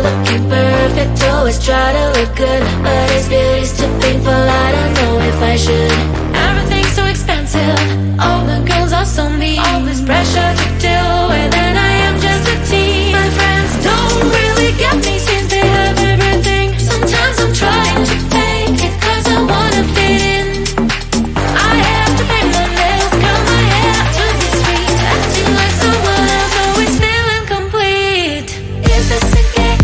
looking perfect, always try to look good, but his beauty's too painful, I don't know if I should. Everything's so expensive, all the girls are so mean, all this pressure to deal with, and I am just a teen. My friends don't really get me since they have everything. Sometimes I'm trying to fake it cause I wanna fit in. I have to paint my nails, curl my hair to be sweet, acting like someone else, always feeling complete. Is this a game?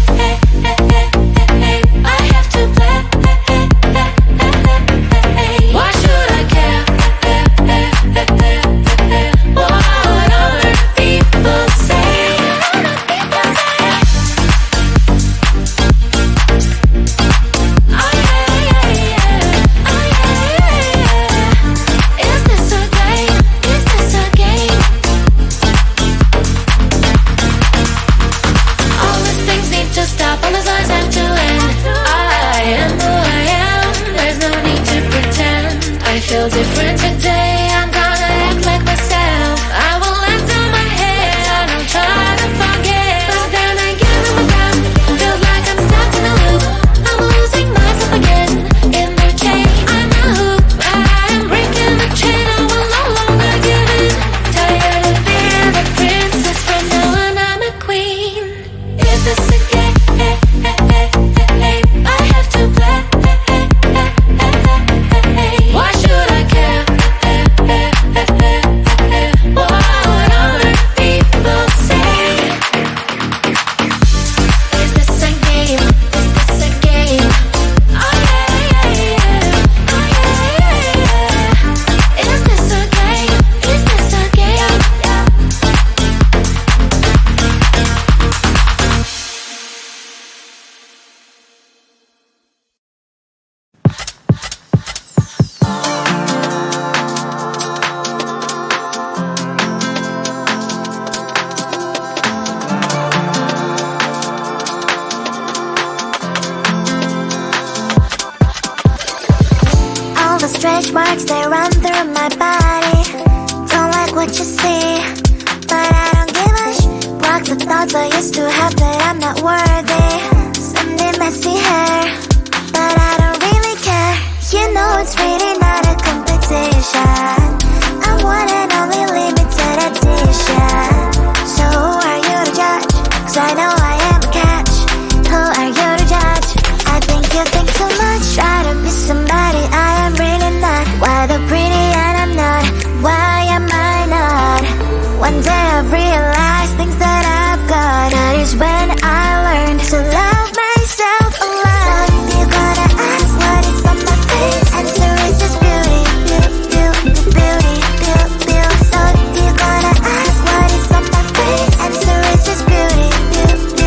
I have to play. Why should I care? What other people say? Is this a game? Is this a game? All these things need to stop, all these lies have to end. I am who I am, there's no need to pretend. I feel different today, I'm gonna act like myself. I will let down my head, I don't try to forget. But then again, I'm down, feels like I'm stuck in a loop. I'm losing myself again, in the chain. I'm a hoop, I'm breaking the chain, I will no longer give in. Tired of being the princess, from now on I'm a queen. Is this a game? I have to play. Why should I care? What other people say? Is this a game? Is this a game? Oh yeah, yeah, yeah. Oh yeah, yeah, yeah. Is this a game? Is this a game? All the stretch marks, they run through my body. Don't like what you see, but I don't give a block the thoughts I used to have that I'm not worthy. Sunday messy hair, but I don't really care. You know it's really not a competition. I'm one and only limited edition. So who are you to judge? Cause I know I am a catch. Who are you to judge? I think you think too much. Try to be somebody I am really not. Why the pretty and I'm not? Why am I not? One day I've realized things that I've got. That is when I learned to love myself a lot. So if you're gonna ask what is on my face, answer is just beauty, beauty, beauty, beauty, beauty. So if you're gonna ask what is on my face, answer is just beauty, beauty,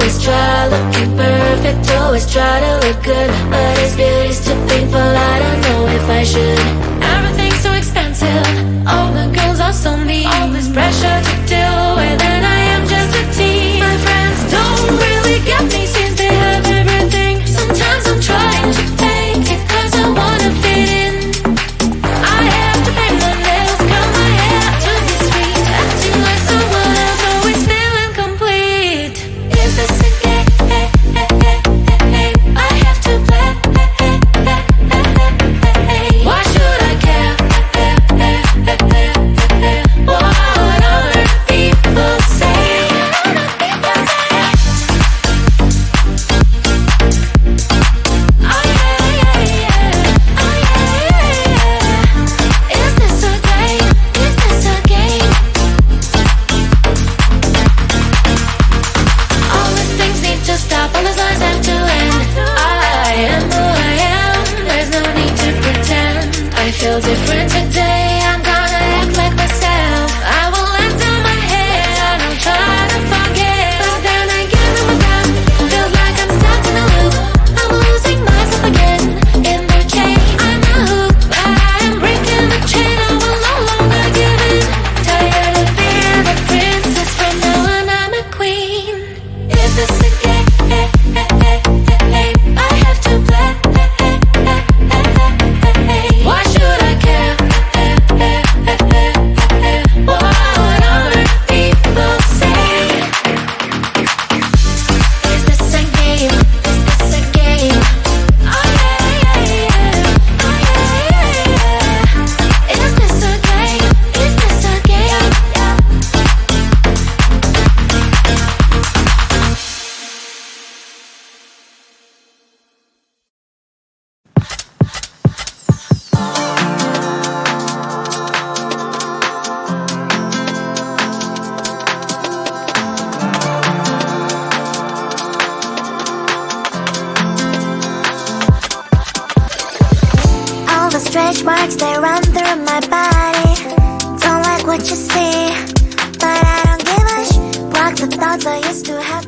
always try looking perfect, always try to look good, but his beauty's too painful, I don't know if I should. Everything's so expensive, all the girls are so mean, all this pressure to deal with, and I am just a teen. My friends don't really get me since they have everything. Sometimes I'm trying to fake it cause I wanna fit in. I have to paint my nails, curl my hair to be sweet, acting like someone else, always feeling complete. Is this a game? I have to play. Why should I care? What other people say? Oh yeah, yeah, yeah. Oh yeah, yeah, yeah. Is this a game? Is this a game? All these things need to stop, all these lies have to end. I am who I am, there's no need to pretend. I feel different today, I'm gonna act like myself. I will let down my head and I'll try to forget, but then again I'm down. Feels like I'm stuck in a loop, I'm losing myself again in the chain. I'm a hoop, but I am breaking the chain, I will no longer give in. Tired of being a princess, from now on I'm a queen. Is this a game? I have to play. Why should I care? What other people say? Is this a game? Is this a game? Oh yeah, yeah, yeah. Oh yeah, yeah, yeah. Is this a game? Is this a game? All the stretch marks, they run through my body. Don't like what you see, but I don't give a sh. Block the thoughts I used to have.